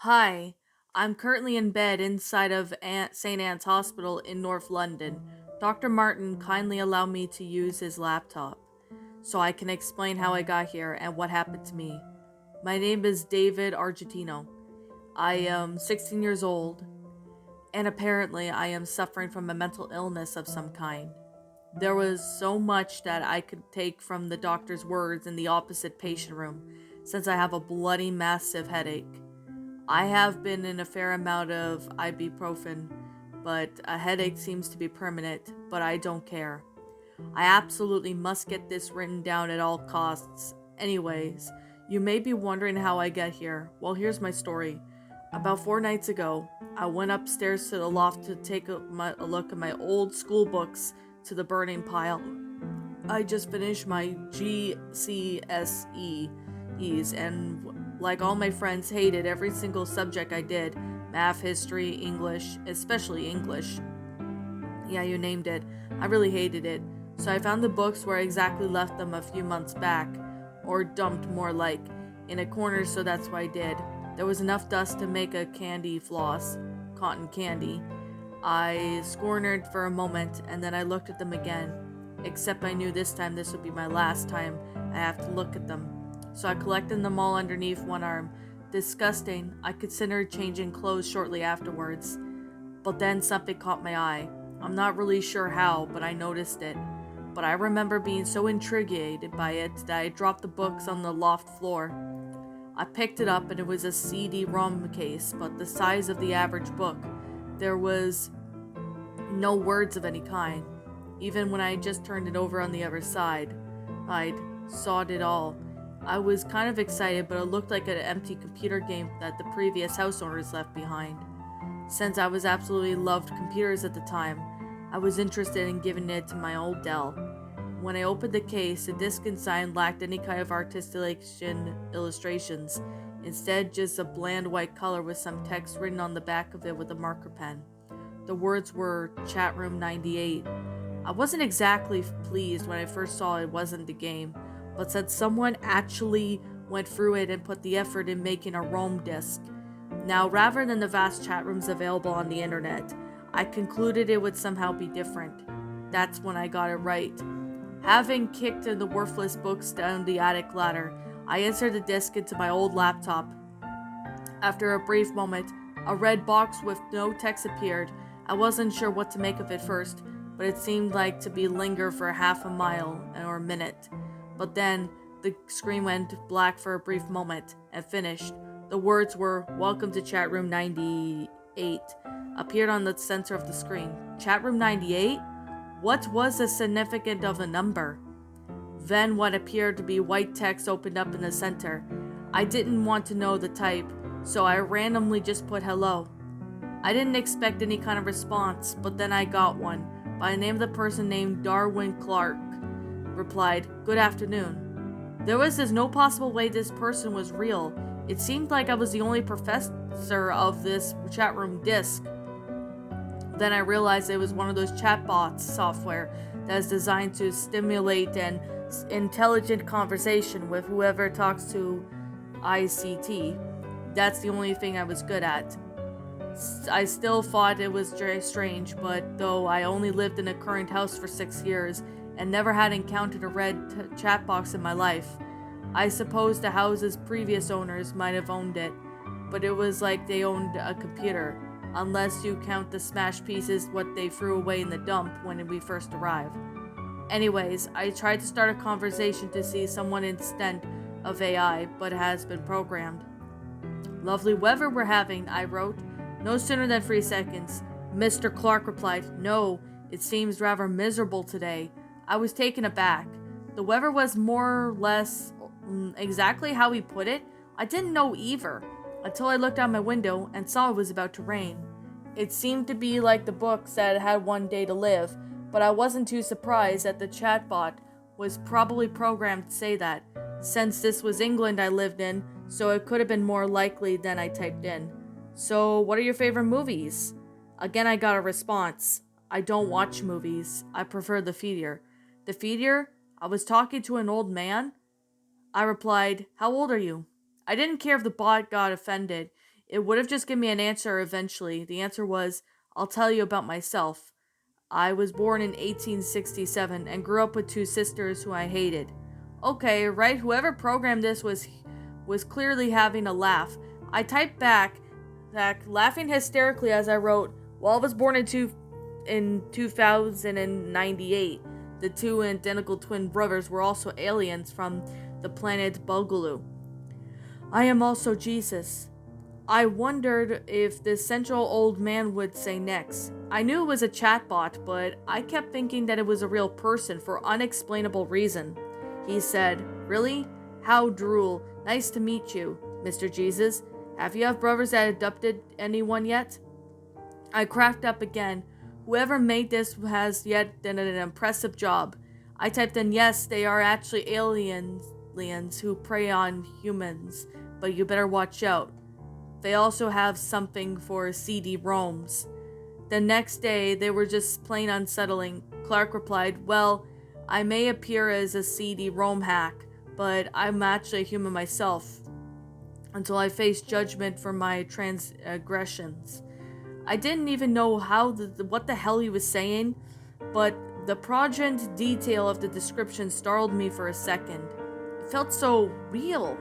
Hi, I'm currently in bed inside of St. Anne's Hospital in North London. Dr. Martin kindly allowed me to use his laptop so I can explain how I got here and what happened to me. My name is David Argentino. I am 16 years old, and apparently I am suffering from a mental illness of some kind. There was so much that I could take from the doctor's words in the opposite patient room, since I have a bloody massive headache. I have been in a fair amount of ibuprofen, but a headache seems to be permanent, but I don't care. I absolutely must get this written down at all costs. Anyways, you may be wondering how I got here. Well, here's my story. About 4 nights ago, I went upstairs to the loft to take a look at my old school books to the burning pile. I just finished my GCSEs and, like all my friends, hated every single subject I did: math, history, English, especially English. Yeah, you named it. I really hated it. So I found the books where I exactly left them a few months back, or dumped more like, in a corner, so that's what I did. There was enough dust to make a candy floss, cotton candy. I scornered for a moment, and then I looked at them again. Except I knew this time this would be my last time I have to look at them. So I collected them all underneath one arm. Disgusting, I considered changing clothes shortly afterwards. But then something caught my eye. I'm not really sure how, but I noticed it. But I remember being so intrigued by it that I dropped the books on the loft floor. I picked it up and it was a CD-ROM case, but the size of the average book. There was no words of any kind. Even when I just turned it over on the other side, I'd sawed it all. I was kind of excited, but it looked like an empty computer game that the previous house owners left behind. Since I was absolutely loved computers at the time, I was interested in giving it to my old Dell. When I opened the case, the disc inside lacked any kind of articulation illustrations. Instead, just a bland white color with some text written on the back of it with a marker pen. The words were Chatroom 98. I wasn't exactly pleased when I first saw it wasn't the game, but since someone actually went through it and put the effort in making a ROM disk. Now, rather than the vast chat rooms available on the internet, I concluded it would somehow be different. That's when I got it right. Having kicked the worthless books down the attic ladder, I inserted the disk into my old laptop. After a brief moment, a red box with no text appeared. I wasn't sure what to make of it first, but it seemed like to be linger for half a mile or a minute. But then the screen went black for a brief moment and finished. The words were "Welcome to Chatroom 98" appeared on the center of the screen. Chatroom 98? What was the significance of the number? Then what appeared to be white text opened up in the center. I didn't want to know the type, so I randomly just put hello. I didn't expect any kind of response, but then I got one, by the name of the person named Darwin Clark. Replied, "Good afternoon." There was just no possible way this person was real. It seemed like I was the only professor of this chat room disk. Then I realized it was one of those chatbots software that is designed to stimulate an intelligent conversation with whoever talks to ICT. That's the only thing I was good at. I still thought it was very strange, but though I only lived in a current house for 6 years and never had encountered a red chat box in my life, I suppose the house's previous owners might have owned it, but it was like they owned a computer, unless you count the smashed pieces what they threw away in the dump when we first arrived. Anyways, I tried to start a conversation to see someone instead of AI, but it has been programmed. "Lovely weather we're having," I wrote. No sooner than 3 seconds, Mr. Clark replied, "No, it seems rather miserable today." I was taken aback. The weather was more or less exactly how he put it. I didn't know either, until I looked out my window and saw it was about to rain. It seemed to be like the books that had one day to live, but I wasn't too surprised that the chatbot was probably programmed to say that, since this was England I lived in, so it could have been more likely than I typed in. "So, what are your favorite movies?" Again, I got a response. "I don't watch movies. I prefer the theater." The theater? I was talking to an old man? I replied, "How old are you?" I didn't care if the bot got offended. It would have just given me an answer eventually. The answer was, I'll tell you about myself. I was born in 1867 and grew up with two sisters who I hated. Okay, right, whoever programmed this was clearly having a laugh. I typed back, laughing hysterically as I wrote, well, I was born in 2098. The two identical twin brothers were also aliens from the planet Bulgaloo. I am also Jesus. I wondered if the central old man would say next. I knew it was a chatbot, but I kept thinking that it was a real person for unexplainable reason. He said, really? How droll. Nice to meet you, Mr. Jesus. Have you brothers that adopted anyone yet? I cracked up again. Whoever made this has yet done an impressive job. I typed in, yes, they are actually aliens who prey on humans, but you better watch out. They also have something for CD-ROMs. The next day, they were just plain unsettling. Clark replied, well, I may appear as a CD-ROM hack, but I'm actually a human myself, until I face judgment for my transgressions. I didn't even know what the hell he was saying, but the progent detail of the description startled me for a second. It felt so real.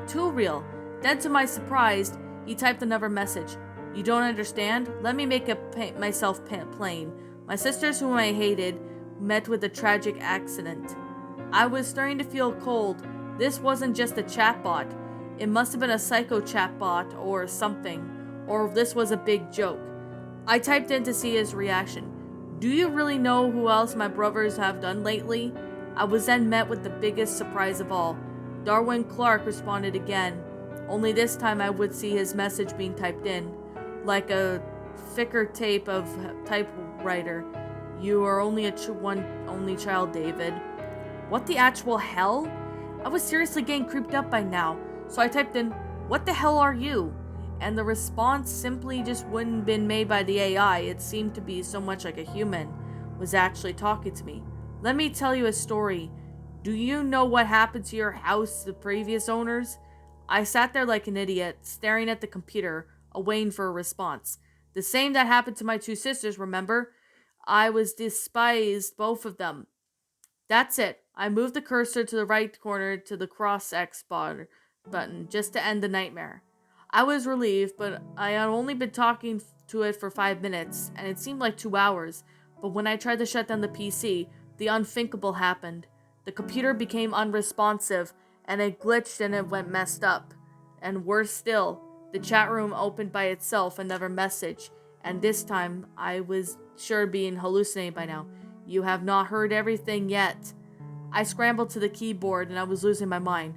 Too real. Then to my surprise, he typed another message. You don't understand? Let me make myself plain. My sisters, whom I hated, met with a tragic accident. I was starting to feel cold. This wasn't just a chatbot. It must have been a psycho chatbot or something. Or this was a big joke. I typed in to see his reaction. Do you really know who else my brothers have done lately? I was then met with the biggest surprise of all. Darwin Clark responded again. Only this time I would see his message being typed in, like a thicker tape of typewriter. You are only one only child, David. What the actual hell? I was seriously getting creeped up by now, so I typed in, what the hell are you? And the response simply just wouldn't been made by the AI. It seemed to be so much like a human was actually talking to me. Let me tell you a story. Do you know what happened to your house, the previous owners? I sat there like an idiot, staring at the computer, awaiting for a response. The same that happened to my two sisters, remember? I was despised both of them. That's it. I moved the cursor to the right corner to the cross X button just to end the nightmare. I was relieved, but I had only been talking to it for 5 minutes, and it seemed like 2 hours. But when I tried to shut down the PC, the unthinkable happened. The computer became unresponsive, and it glitched and it went messed up. And worse still, the chat room opened by itself another message, and this time I was sure being hallucinated by now. You have not heard everything yet. I scrambled to the keyboard and I was losing my mind.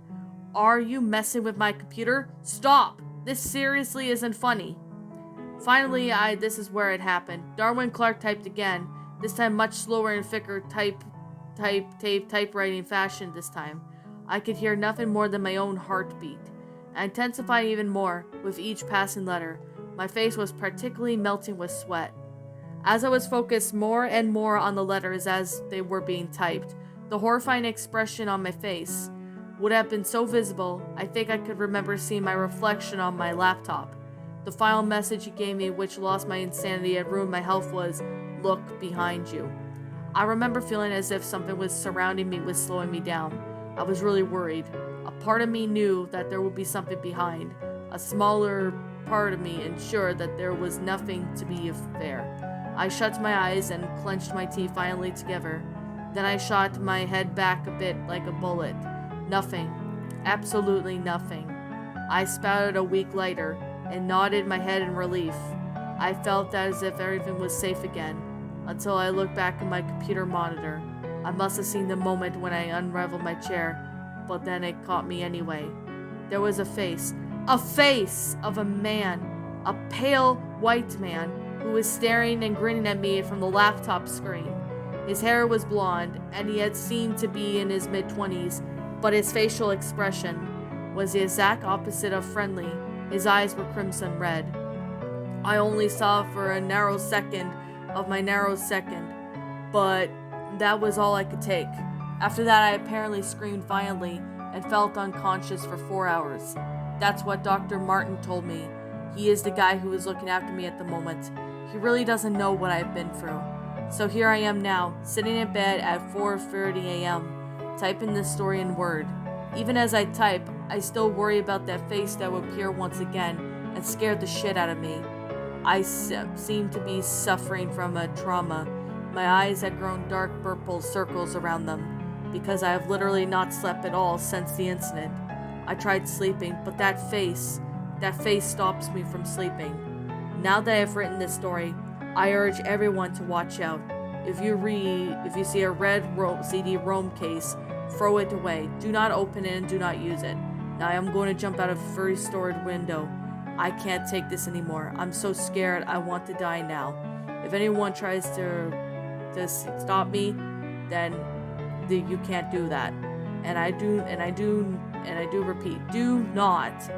Are you messing with my computer? Stop! This seriously isn't funny. Finally, this is where it happened. Darwin Clark typed again, this time much slower and thicker typewriting fashion this time. I could hear nothing more than my own heartbeat. I intensified even more with each passing letter. My face was particularly melting with sweat. As I was focused more and more on the letters as they were being typed, the horrifying expression on my face would have been so visible, I think I could remember seeing my reflection on my laptop. The final message he gave me, which lost my insanity and ruined my health, was, look behind you. I remember feeling as if something was surrounding me, was slowing me down. I was really worried. A part of me knew that there would be something behind. A smaller part of me ensured that there was nothing to be there. I shut my eyes and clenched my teeth finally together. Then I shot my head back a bit like a bullet. Nothing. Absolutely nothing. I spouted a week later and nodded my head in relief. I felt as if everything was safe again, until I looked back at my computer monitor. I must have seen the moment when I unraveled my chair, but then it caught me anyway. There was a face of a man, a pale white man, who was staring and grinning at me from the laptop screen. His hair was blonde, and he had seemed to be in his mid-20s, but his facial expression was the exact opposite of friendly. His eyes were crimson red. I only saw for a narrow second of my narrow second, but that was all I could take. After that, I apparently screamed violently and felt unconscious for 4 hours. That's what Dr. Martin told me. He is the guy who is looking after me at the moment. He really doesn't know what I've been through. So here I am now, sitting in bed at 4:30 a.m., typing this story in Word. Even as I type, I still worry about that face that would appear once again and scare the shit out of me. I seem to be suffering from a trauma. My eyes have grown dark purple circles around them because I have literally not slept at all since the incident. I tried sleeping, but that face stops me from sleeping. Now that I've written this story, I urge everyone to watch out. If you see a red CD-ROM case, throw it away. Do not open it and do not use it. Now I am going to jump out of a furry storage window. I can't take this anymore. I'm so scared. I want to die now. If anyone tries to stop me, then you can't do that. And I do repeat, do not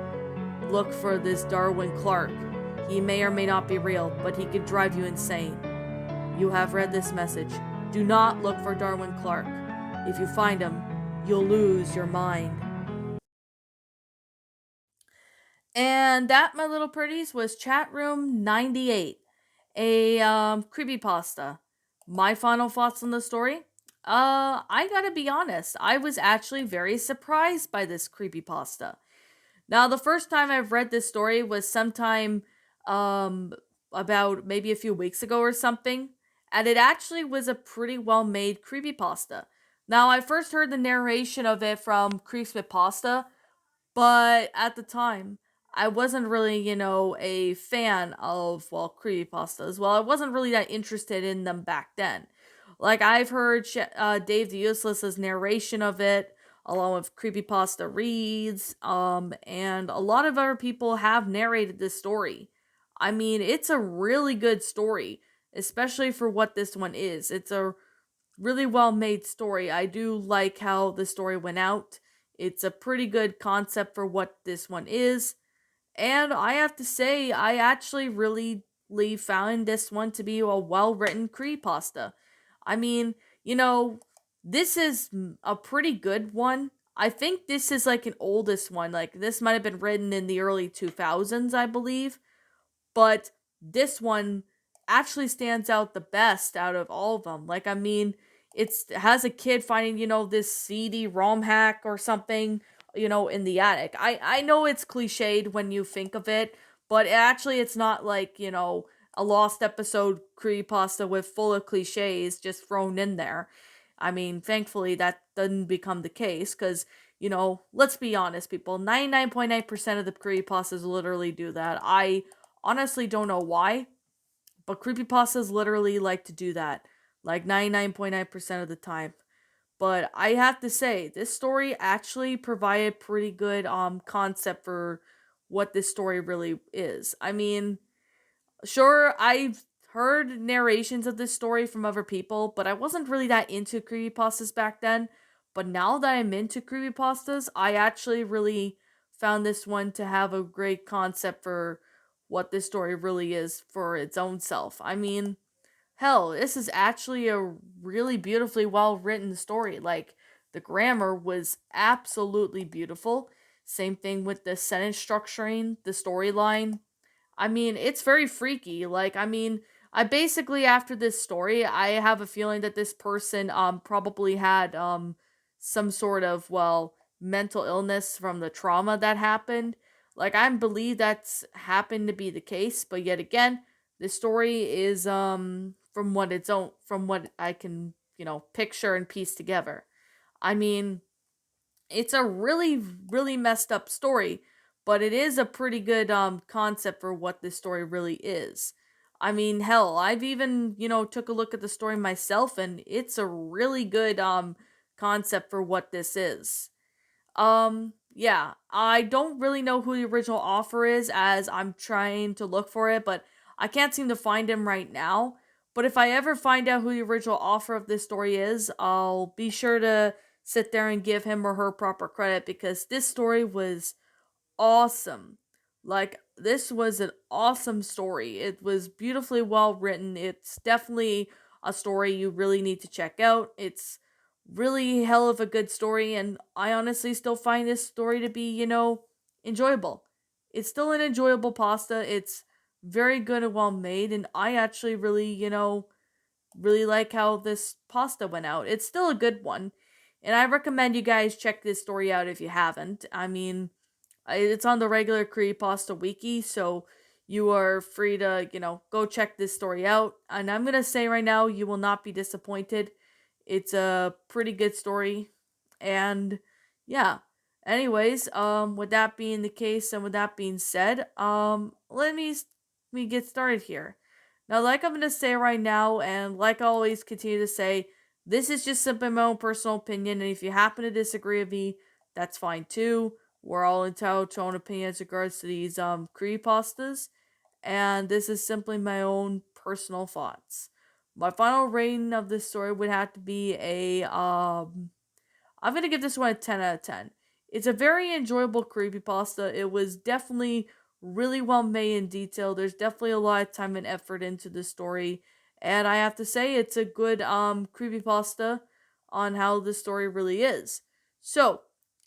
look for this Darwin Clark. He may or may not be real, but he could drive you insane. You have read this message. Do not look for Darwin Clark. If you find him, you'll lose your mind. And that, my little pretties, was Chatroom 98, a creepypasta. My final thoughts on the story? I gotta be honest, I was actually very surprised by this creepypasta. Now, the first time I've read this story was sometime um about maybe a few weeks ago or something, and it actually was a pretty well made creepypasta. Now, I first heard the narration of it from Creepypasta, but at the time, I wasn't really, a fan of, well, creepypastas. Well, I wasn't really that interested in them back then. Like, I've heard Dave the Useless's narration of it, along with Creepypasta Reads, and a lot of other people have narrated this story. I mean, it's a really good story, especially for what this one is. It's a really well made story. I do like how the story went out. It's a pretty good concept for what this one is. And I have to say, I actually really found this one to be a well written creepypasta. I mean, you know, this is a pretty good one. I think this is like an oldest one. Like, this might have been written in the early 2000s, I believe, but this one actually stands out the best out of all of them. Like, I mean, it has a kid finding, this CD-ROM hack or something, in the attic. I know it's cliched when you think of it, but actually it's not like, a lost episode creepypasta with full of cliches just thrown in there. I mean, thankfully that doesn't become the case because, let's be honest, people, 99.9% of the creepypastas literally do that. I honestly don't know why, but creepypastas literally like to do that, like 99.9% of the time. But I have to say, this story actually provided pretty good concept for what this story really is. I mean, sure, I've heard narrations of this story from other people, but I wasn't really that into creepypastas back then. But now that I'm into creepypastas, I actually really found this one to have a great concept for what this story really is for its own self. I mean, hell, this is actually a really beautifully well written story. Like, the grammar was absolutely beautiful. Same thing with the sentence structuring, the storyline. I mean, it's very freaky. Like, I mean, I basically, after this story, I have a feeling that this person probably had some sort of, well, mental illness from the trauma that happened. Like, I believe that's happened to be the case, but yet again, this story is from what I can, picture and piece together. I mean, it's a really really messed up story, but it is a pretty good concept for what this story really is. I mean, hell, I've even, took a look at the story myself, and it's a really good concept for what this is. Yeah, I don't really know who the original author is, as I'm trying to look for it, but I can't seem to find him right now. But if I ever find out who the original author of this story is, I'll be sure to sit there and give him or her proper credit, because this story was awesome. Like, this was an awesome story. It was beautifully well written. It's definitely a story you really need to check out. It's really hell of a good story, and I honestly still find this story to be, enjoyable. It's still an enjoyable pasta. It's very good and well made, and I actually really, really like how this pasta went out. It's still a good one, and I recommend you guys check this story out if you haven't. I mean, it's on the regular Creepypasta Wiki, so you are free to, go check this story out. And I'm gonna say right now, you will not be disappointed. It's a pretty good story, and yeah. Anyways, with that being the case, and with that being said, let me get started here. Now, like I'm gonna say right now, and like I always continue to say, this is just simply my own personal opinion, and if you happen to disagree with me, that's fine too. We're all entitled to our own opinions in regards to these creepypastas, and this is simply my own personal thoughts. My final rating of this story would have to be a I'm gonna give this one a 10 out of 10. It's a very enjoyable creepypasta. It was definitely really well made and detailed. There's definitely a lot of time and effort into the story. And I have to say it's a good creepypasta on how the story really is. So,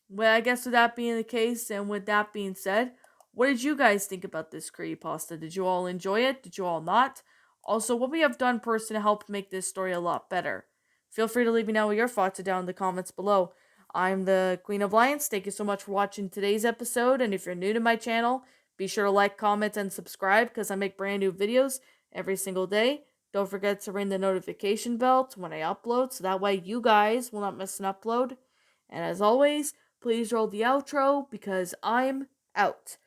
well, I guess with that being the case and with that being said, what did you guys think about this creepypasta? Did you all enjoy it? Did you all not? Also, what we have done personally to help make this story a lot better? Feel free to leave me know what your thoughts are down in the comments below. I'm the Queen of Lions. Thank you so much for watching today's episode. And if you're new to my channel, be sure to like, comment, and subscribe because I make brand new videos every single day. Don't forget to ring the notification bell to when I upload so that way you guys will not miss an upload. And as always, please roll the outro because I'm out.